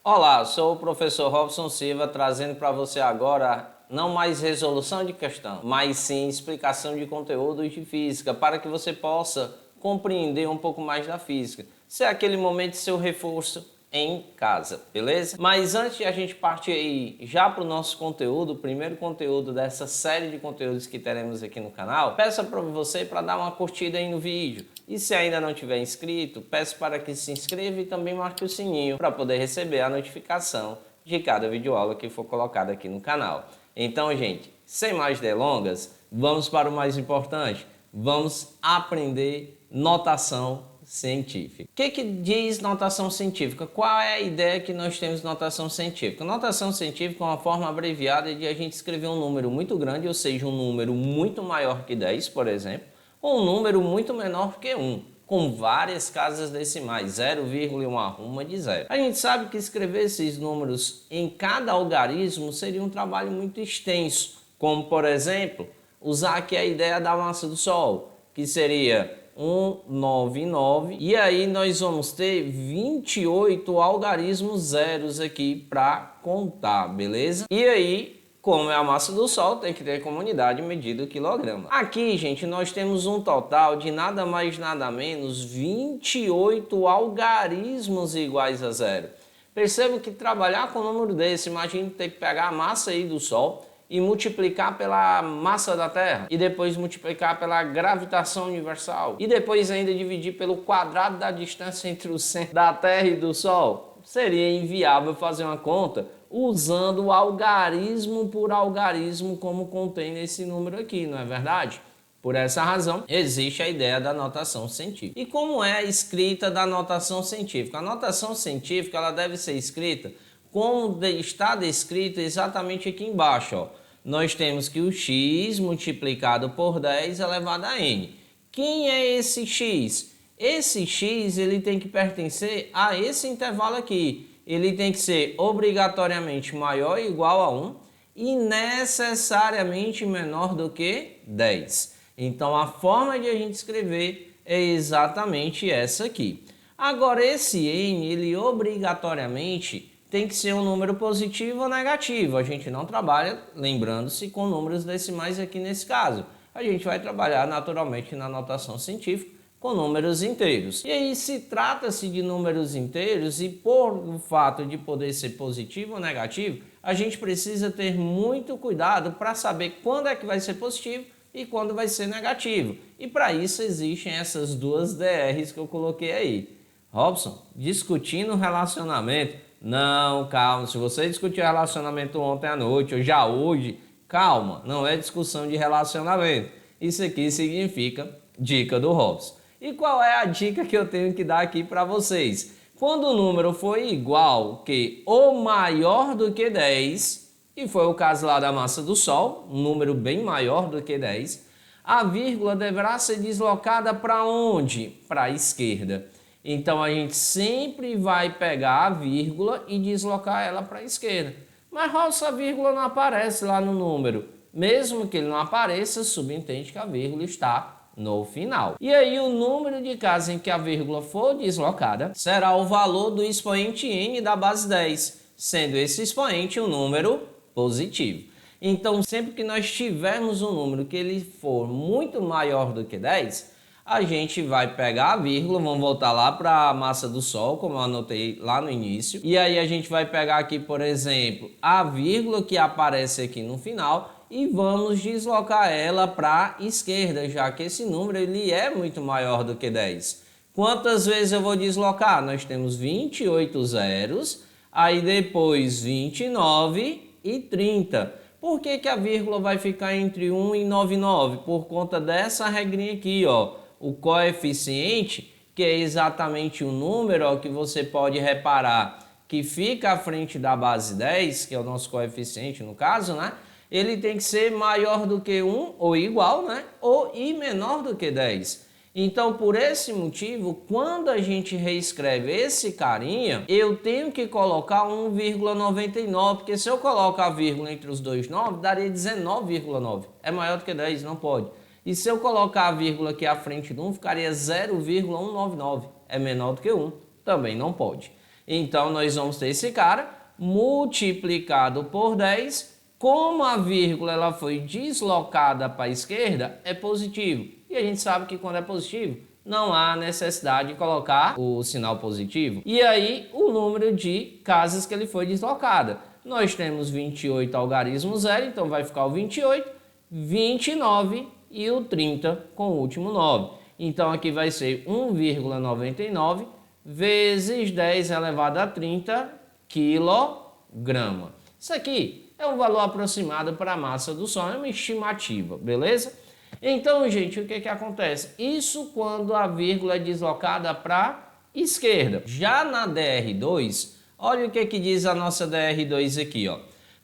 Olá, sou o professor Robson Silva, trazendo para você agora não mais resolução de questão, mas sim explicação de conteúdos de física, para que você possa compreender um pouco mais da física. Se é aquele momento de seu reforço em casa, beleza? Mas antes de a gente partir aí já para o nosso conteúdo, o primeiro conteúdo dessa série de conteúdos que teremos aqui no canal, peço para você para dar uma curtida aí no vídeo. E se ainda não tiver inscrito, peço para que se inscreva e também marque o sininho para poder receber a notificação de cada videoaula que for colocada aqui no canal. Então, gente, sem mais delongas, vamos para o mais importante. Vamos aprender notação científica. O que diz notação científica? Qual é a ideia que nós temos de notação científica? Notação científica é uma forma abreviada de a gente escrever um número muito grande, ou seja, um número muito maior que 10, por exemplo, ou um número muito menor que 1, com várias casas decimais, 0,1 arruma de 0. A gente sabe que escrever esses números em cada algarismo seria um trabalho muito extenso, como, por exemplo, usar aqui a ideia da massa do Sol, que seria 199, e aí nós vamos ter 28 algarismos zeros aqui para contar, beleza? E aí, como é a massa do Sol, tem que ter como unidade medida o quilograma. Aqui, gente, nós temos um total de nada mais nada menos 28 algarismos iguais a zero. Perceba que trabalhar com um número desse, imagine ter que pegar a massa aí do Sol e multiplicar pela massa da Terra, e depois multiplicar pela gravitação universal, e depois ainda dividir pelo quadrado da distância entre o centro da Terra e do Sol. Seria inviável fazer uma conta usando algarismo por algarismo como contém nesse número aqui, não é verdade? Por essa razão, existe a ideia da notação científica. E como é a escrita da notação científica? A notação científica ela deve ser escrita como está descrito exatamente aqui embaixo, ó. Nós temos que o x multiplicado por 10 elevado a n. Quem é esse x? Esse x ele tem que pertencer a esse intervalo aqui. Ele tem que ser obrigatoriamente maior ou igual a 1 e necessariamente menor do que 10. Então a forma de a gente escrever é exatamente essa aqui. Agora esse n, ele obrigatoriamente tem que ser um número positivo ou negativo. A gente não trabalha, lembrando-se, com números decimais aqui nesse caso. A gente vai trabalhar naturalmente na notação científica com números inteiros. E aí se trata-se de números inteiros e por o fato de poder ser positivo ou negativo, a gente precisa ter muito cuidado para saber quando é que vai ser positivo e quando vai ser negativo. E para isso existem essas duas DRs que eu coloquei aí. Robson, discutindo relacionamento. Não, calma, se você discutiu relacionamento ontem à noite ou já hoje, calma, não é discussão de relacionamento. Isso aqui significa dica do Robson. E qual é a dica que eu tenho que dar aqui para vocês? Quando o número for igual que ou maior do que 10, e foi o caso lá da massa do Sol, um número bem maior do que 10, a vírgula deverá ser deslocada para onde? Para a esquerda. Então a gente sempre vai pegar a vírgula e deslocar ela para a esquerda. Mas Robson, a vírgula não aparece lá no número. Mesmo que ele não apareça, subentende que a vírgula está no final. E aí o número de casos em que a vírgula for deslocada será o valor do expoente n da base 10, sendo esse expoente um número positivo. Então sempre que nós tivermos um número que ele for muito maior do que 10, a gente vai pegar a vírgula, vamos voltar lá para a massa do Sol, como eu anotei lá no início. E aí a gente vai pegar aqui, por exemplo, a vírgula que aparece aqui no final e vamos deslocar ela para a esquerda, já que esse número ele é muito maior do que 10. Quantas vezes eu vou deslocar? Nós temos 28 zeros, aí depois 29 e 30. Por que que a vírgula vai ficar entre 1 e 99? Por conta dessa regrinha aqui, ó. O coeficiente, que é exatamente o número ó, que você pode reparar que fica à frente da base 10, que é o nosso coeficiente no caso, né? Ele tem que ser maior do que 1 ou igual, né? Ou e menor do que 10. Então, por esse motivo, quando a gente reescreve esse carinha, eu tenho que colocar 1,99, porque se eu colocar a vírgula entre os dois 9, daria 19,9. É maior do que 10, não pode. E se eu colocar a vírgula aqui à frente do 1, ficaria 0,199. É menor do que 1, também não pode. Então, nós vamos ter esse cara multiplicado por 10. Como a vírgula ela foi deslocada para a esquerda, é positivo. E a gente sabe que quando é positivo, não há necessidade de colocar o sinal positivo. E aí, o número de casas que ele foi deslocada. Nós temos 28 algarismo 0, então vai ficar o 28, 29 e o 30 com o último 9. Então, aqui vai ser 1,99 vezes 10 elevado a 30 quilograma. Isso aqui é um valor aproximado para a massa do Sol, é uma estimativa, beleza? Então, gente, o que acontece? Isso quando a vírgula é deslocada para a esquerda. Já na DR2, olha o que diz a nossa DR2 aqui, ó.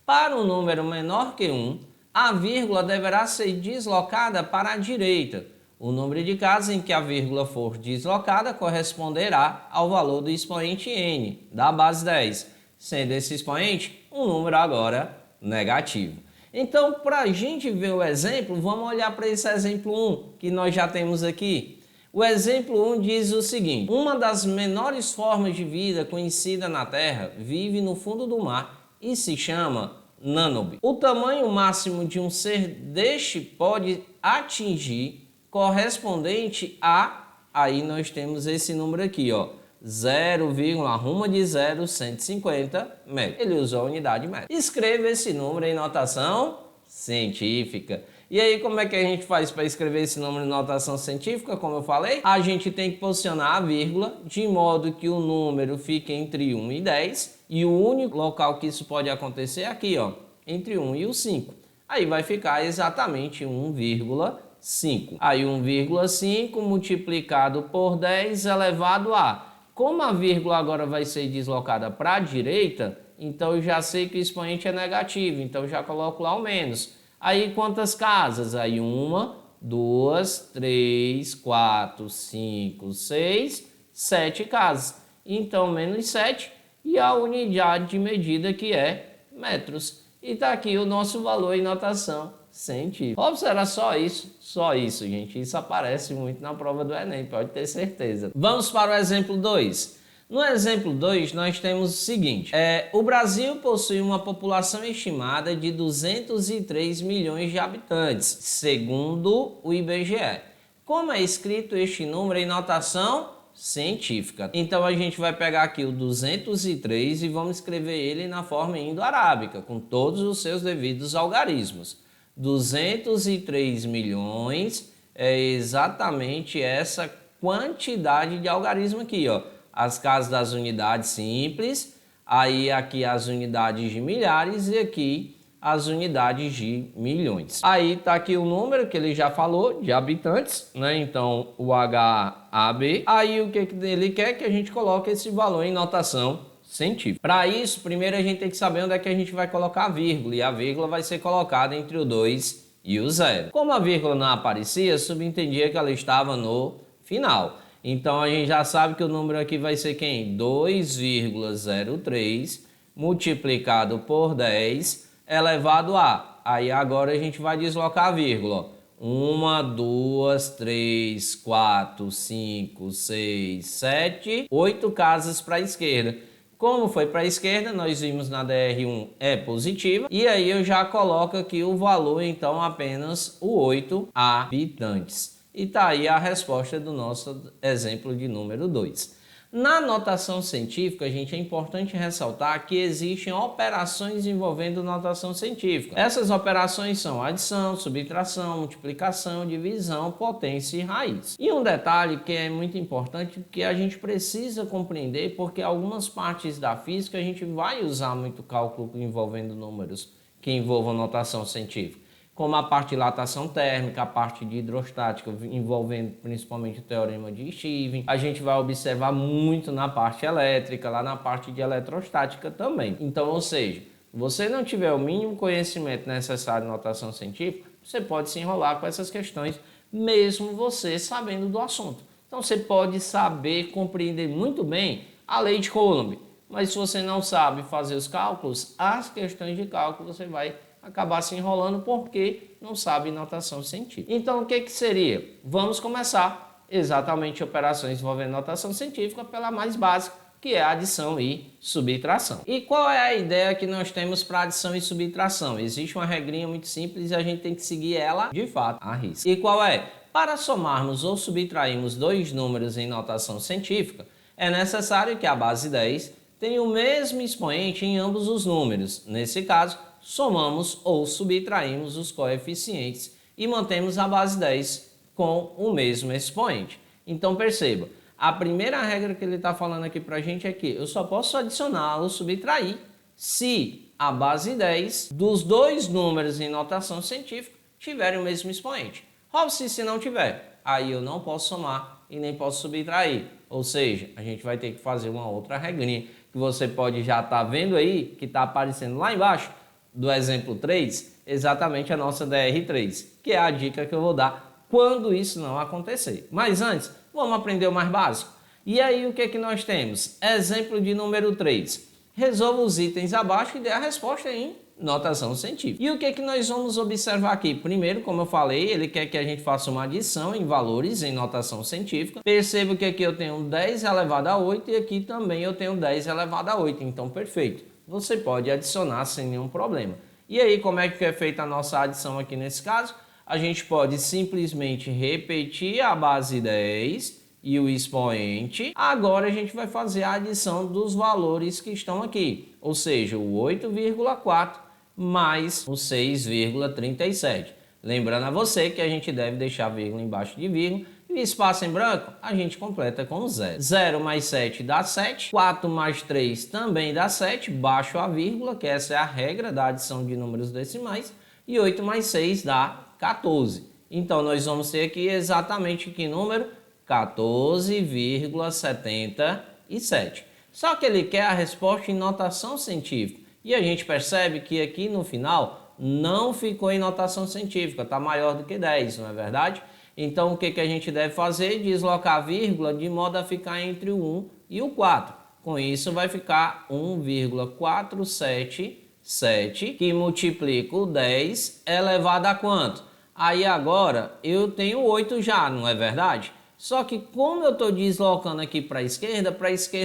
Para um número menor que 1, a vírgula deverá ser deslocada para a direita. O número de casas em que a vírgula for deslocada corresponderá ao valor do expoente n da base 10, sendo esse expoente um número agora negativo. Então, para a gente ver o exemplo, vamos olhar para esse exemplo 1 que nós já temos aqui. O exemplo 1 diz o seguinte: uma das menores formas de vida conhecida na Terra vive no fundo do mar e se chama nânobe. O tamanho máximo de um ser deste pode atingir correspondente a, aí nós temos esse número aqui, ó, 0,150 metros. Ele usou a unidade metro. Escreva esse número em notação científica. E aí, como é que a gente faz para escrever esse número em notação científica? Como eu falei, a gente tem que posicionar a vírgula de modo que o número fique entre 1 e 10. E o único local que isso pode acontecer é aqui, ó, entre 1 e o 5. Aí vai ficar exatamente 1,5. Aí 1,5 multiplicado por 10 elevado a... Como a vírgula agora vai ser deslocada para a direita, então eu já sei que o expoente é negativo, então eu já coloco lá o menos. Aí quantas casas? Aí 1, 2, 3, 4, 5, 6, 7 casas. Então menos 7 e a unidade de medida que é metros. E está aqui o nosso valor em notação científica. Óbvio, era só isso, gente. Isso aparece muito na prova do Enem, pode ter certeza. Vamos para o exemplo 2. No exemplo 2, nós temos o seguinte. O Brasil possui uma população estimada de 203 milhões de habitantes, segundo o IBGE. Como é escrito este número em notação científica? Então, a gente vai pegar aqui o 203 e vamos escrever ele na forma indo-arábica, com todos os seus devidos algarismos. 203 milhões é exatamente essa quantidade de algarismo aqui, ó. As casas das unidades simples, aí aqui as unidades de milhares e aqui as unidades de milhões. Aí tá aqui o número que ele já falou de habitantes, né? Então o HAB. Aí o que ele quer que a gente coloque esse valor em notação científica. Para isso, primeiro a gente tem que saber onde é que a gente vai colocar a vírgula, e a vírgula vai ser colocada entre o 2 e o 0. Como a vírgula não aparecia, subentendia que ela estava no final. Então a gente já sabe que o número aqui vai ser quem? 2,03 multiplicado por 10 elevado a. Aí agora a gente vai deslocar a vírgula. 1, 2, 3, 4, 5, 6, 7, 8 casas para a esquerda. Como foi para a esquerda, nós vimos na DR1 é positiva. E aí eu já coloco aqui o valor, então apenas o 8 habitantes. E tá aí a resposta do nosso exemplo de número 2. Na notação científica, gente, é importante ressaltar que existem operações envolvendo notação científica. Essas operações são adição, subtração, multiplicação, divisão, potência e raiz. E um detalhe que é muito importante, que a gente precisa compreender, porque algumas partes da física a gente vai usar muito cálculo envolvendo números que envolvam notação científica, como a parte de dilatação térmica, a parte de hidrostática, envolvendo principalmente o teorema de Stevens. A gente vai observar muito na parte elétrica, lá na parte de eletrostática também. Então, ou seja, se você não tiver o mínimo conhecimento necessário em notação científica, você pode se enrolar com essas questões, mesmo você sabendo do assunto. Então, você pode saber compreender muito bem a lei de Coulomb, mas se você não sabe fazer os cálculos, as questões de cálculo você vai acabar se enrolando porque não sabe notação científica. Então, o que seria? Vamos começar exatamente operações envolvendo notação científica pela mais básica, que é adição e subtração. E qual é a ideia que nós temos para adição e subtração? Existe uma regrinha muito simples e a gente tem que seguir ela de fato à risca. E qual é? Para somarmos ou subtrairmos dois números em notação científica, é necessário que a base 10 tenha o mesmo expoente em ambos os números. Nesse caso, somamos ou subtraímos os coeficientes e mantemos a base 10 com o mesmo expoente. Então perceba, a primeira regra que ele está falando aqui para a gente é que eu só posso adicionar ou subtrair se a base 10 dos dois números em notação científica tiverem o mesmo expoente. Robson, se não tiver, aí eu não posso somar e nem posso subtrair. Ou seja, a gente vai ter que fazer uma outra regrinha que você pode já estar vendo aí, que está aparecendo lá embaixo do exemplo 3, exatamente a nossa DR3, que é a dica que eu vou dar quando isso não acontecer. Mas antes, vamos aprender o mais básico. E aí o que que nós temos? Exemplo de número 3. Resolva os itens abaixo e dê a resposta em notação científica. E o que que nós vamos observar aqui? Primeiro, como eu falei, ele quer que a gente faça uma adição em valores em notação científica. Percebo que aqui eu tenho 10 elevado a 8 e aqui também eu tenho 10 elevado a 8. Então, perfeito. Você pode adicionar sem nenhum problema. E aí, como é que é feita a nossa adição aqui nesse caso? A gente pode simplesmente repetir a base 10 e o expoente. Agora a gente vai fazer a adição dos valores que estão aqui, ou seja, o 8,4 mais o 6,37. Lembrando a você que a gente deve deixar vírgula embaixo de vírgula e o espaço em branco a gente completa com 0. 0 mais 7 dá 7, 4 mais 3 também dá 7, baixo a vírgula, que essa é a regra da adição de números decimais, e 8 mais 6 dá 14. Então nós vamos ter aqui exatamente que número? 14,77. Só que ele quer a resposta em notação científica. E a gente percebe que aqui no final não ficou em notação científica, está maior do que 10, não é verdade? Então o que que a gente deve fazer? Deslocar a vírgula de modo a ficar entre o 1 e o 4. Com isso vai ficar 1,477, que multiplica o 10 elevado a quanto? Aí agora eu tenho 8 já, não é verdade? Só que como eu estou deslocando aqui para a esquerda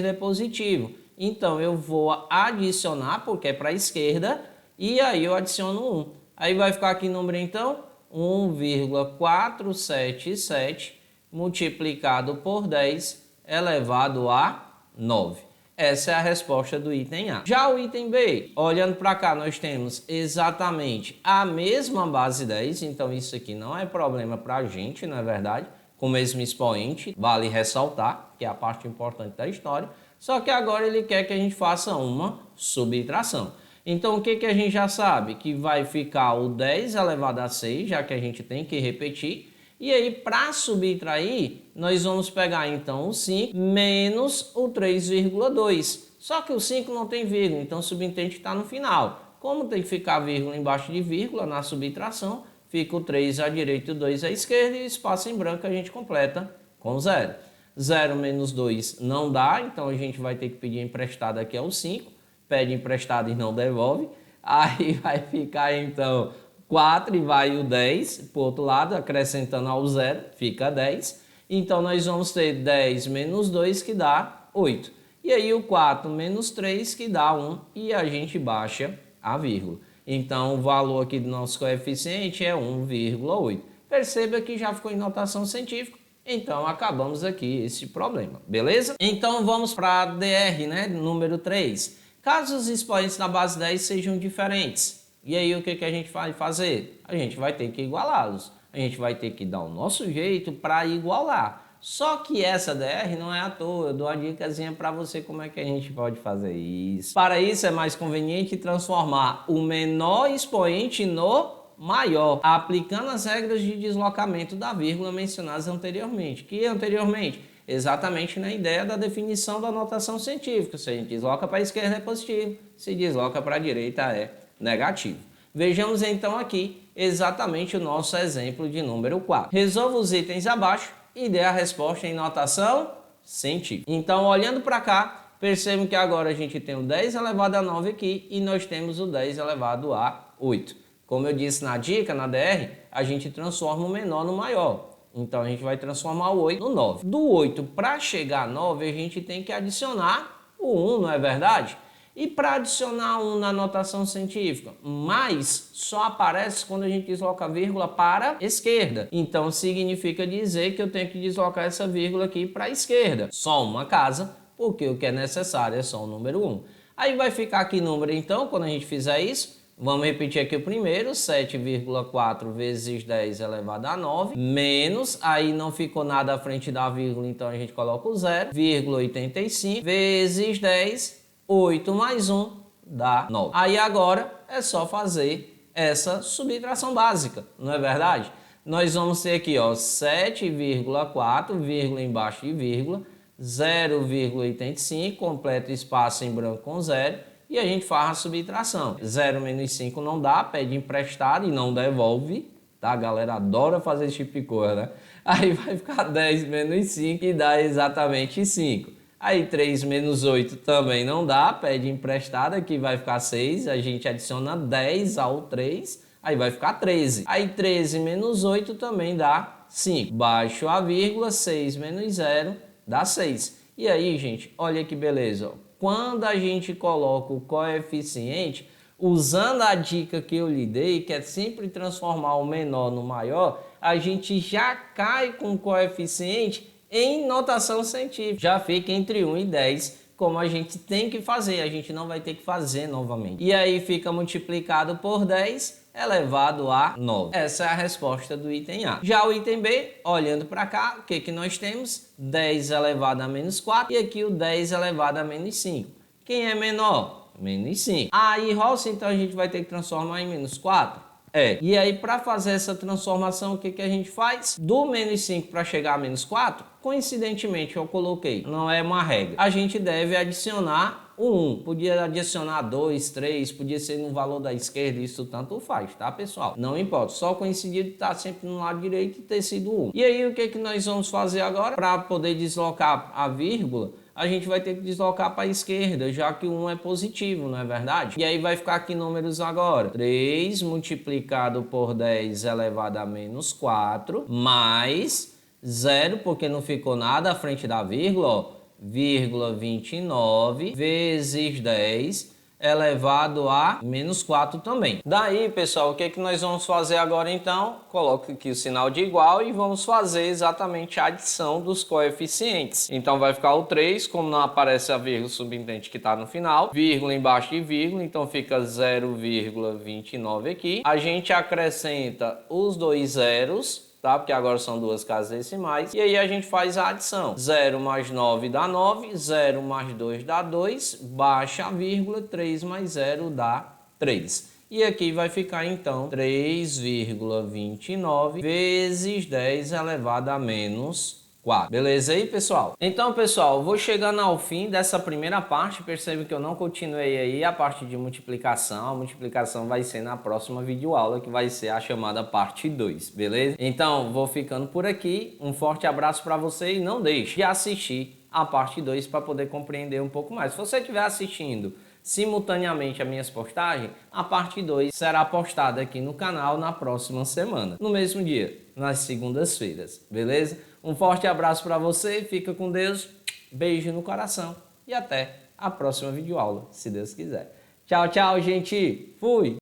é positivo. Então eu vou adicionar, porque é para a esquerda, e aí eu adiciono 1. Aí vai ficar aqui número então 1,477 multiplicado por 10 elevado a 9. Essa é a resposta do item A. Já o item B, olhando para cá, nós temos exatamente a mesma base 10, então isso aqui não é problema para a gente, não é verdade? Com o mesmo expoente, vale ressaltar, que é a parte importante da história, só que agora ele quer que a gente faça uma subtração. Então o que que a gente já sabe? Que vai ficar o 10 elevado a 6, já que a gente tem que repetir, e aí para subtrair, nós vamos pegar então o 5 menos o 3,2. Só que o 5 não tem vírgula, então o subentende está no final. Como tem que ficar vírgula embaixo de vírgula na subtração, fica o 3 à direita e o 2 à esquerda, e o espaço em branco a gente completa com 0. 0 menos 2 não dá, então a gente vai ter que pedir emprestado aqui ao 5. Pede emprestado e não devolve. Aí vai ficar então 4 e vai o 10 para o outro lado, acrescentando ao 0, fica 10. Então nós vamos ter 10 menos 2 que dá 8. E aí o 4 menos 3 que dá 1 e a gente baixa a vírgula. Então o valor aqui do nosso coeficiente é 1,8. Perceba que já ficou em notação científica, então acabamos aqui esse problema, beleza? Então vamos para a DR, né, número 3. Caso os expoentes da base 10 sejam diferentes, e aí o que que a gente vai fazer? A gente vai ter que igualá-los. A gente vai ter que dar o nosso jeito para igualar. Só que essa DR não é à toa, eu dou uma dicasinha para você como é que a gente pode fazer isso. Para isso é mais conveniente transformar o menor expoente no maior, aplicando as regras de deslocamento da vírgula mencionadas anteriormente. Que anteriormente? Exatamente na ideia da definição da notação científica. Se a gente desloca para a esquerda é positivo, se desloca para a direita é negativo. Vejamos então aqui exatamente o nosso exemplo de número 4. Resolva os itens abaixo e dê a resposta em notação científica. Então, olhando para cá, percebam que agora a gente tem o 10 elevado a 9 aqui e nós temos o 10 elevado a 8. Como eu disse na dica, na DR, a gente transforma o menor no maior. Então, a gente vai transformar o 8 no 9. Do 8 para chegar a 9, a gente tem que adicionar o 1, não é verdade? E para adicionar 1 na notação científica, mais só aparece quando a gente desloca a vírgula para a esquerda. Então significa dizer que eu tenho que deslocar essa vírgula aqui para a esquerda. Só uma casa, porque o que é necessário é só o número 1. Aí vai ficar aqui número então, quando a gente fizer isso. Vamos repetir aqui o primeiro, 7,4 vezes 10 elevado a 9, menos, aí não ficou nada à frente da vírgula, então a gente coloca o 0, 0,85 vezes 10, 8 mais 1 dá 9. Aí agora é só fazer essa subtração básica, não é verdade? Nós vamos ter aqui, ó, 7,4, vírgula embaixo de vírgula, 0,85, completa o espaço em branco com 0, e a gente faz a subtração. 0 menos 5 não dá, pede emprestado e não devolve, tá? A galera adora fazer esse tipo de coisa, né? Aí vai ficar 10 menos 5 e dá exatamente 5. Aí 3 menos 8 também não dá, pede emprestado, aqui vai ficar 6, a gente adiciona 10 ao 3, aí vai ficar 13. Aí 13 menos 8 também dá 5. Baixo a vírgula, 6 menos 0 dá 6. E aí, gente, olha que beleza, ó. Quando a gente coloca o coeficiente, usando a dica que eu lhe dei, que é sempre transformar o menor no maior, a gente já cai com o coeficiente em notação científica. Já fica entre 1 e 10, como a gente tem que fazer, a gente não vai ter que fazer novamente. E aí fica multiplicado por 10 elevado a 9. Essa é a resposta do item A. Já o item B, olhando para cá, o que que nós temos? 10 elevado a menos 4 e aqui o 10 elevado a menos 5. Quem é menor? Menos 5. Aí, Rossi, então a gente vai ter que transformar em menos 4? É. E aí, para fazer essa transformação, o que que a gente faz? Do menos 5 para chegar a menos 4, coincidentemente eu coloquei, não é uma regra. A gente deve adicionar o 1, podia adicionar 2, 3, podia ser no valor da esquerda, isso tanto faz, tá, pessoal? Não importa, só coincidir de estar sempre no lado direito e ter sido 1. E aí, o que que nós vamos fazer agora? Para poder deslocar a vírgula, a gente vai ter que deslocar para a esquerda, já que o 1 é positivo, não é verdade? E aí vai ficar aqui números agora. 3 multiplicado por 10 elevado a menos 4, mais 0, porque não ficou nada à frente da vírgula, ó, vírgula 29 vezes 10 elevado a menos 4 também. Daí, pessoal, o que que nós vamos fazer agora então? Coloca aqui o sinal de igual e vamos fazer exatamente a adição dos coeficientes. Então vai ficar o 3, como não aparece a vírgula subentende que está no final, vírgula embaixo de vírgula, então fica 0,29 aqui. A gente acrescenta os dois zeros, tá? Porque agora são duas casas decimais. E aí a gente faz a adição. 0 mais 9 dá 9, 0 mais 2 dá 2, baixa a vírgula, 3 mais 0 dá 3. E aqui vai ficar então 3,29 vezes 10 elevado a menos 4. Beleza aí, pessoal? Então, pessoal, vou chegando ao fim dessa primeira parte. Percebe que eu não continuei aí a parte de multiplicação. A multiplicação vai ser na próxima videoaula, que vai ser a chamada parte 2, beleza? Então, vou ficando por aqui. Um forte abraço para você e não deixe de assistir a parte 2 para poder compreender um pouco mais. Se você estiver assistindo simultaneamente as minhas postagens, a parte 2 será postada aqui no canal na próxima semana, no mesmo dia, nas segundas-feiras, beleza? Um forte abraço para você, fica com Deus, beijo no coração e até a próxima videoaula, se Deus quiser. Tchau, tchau, gente. Fui!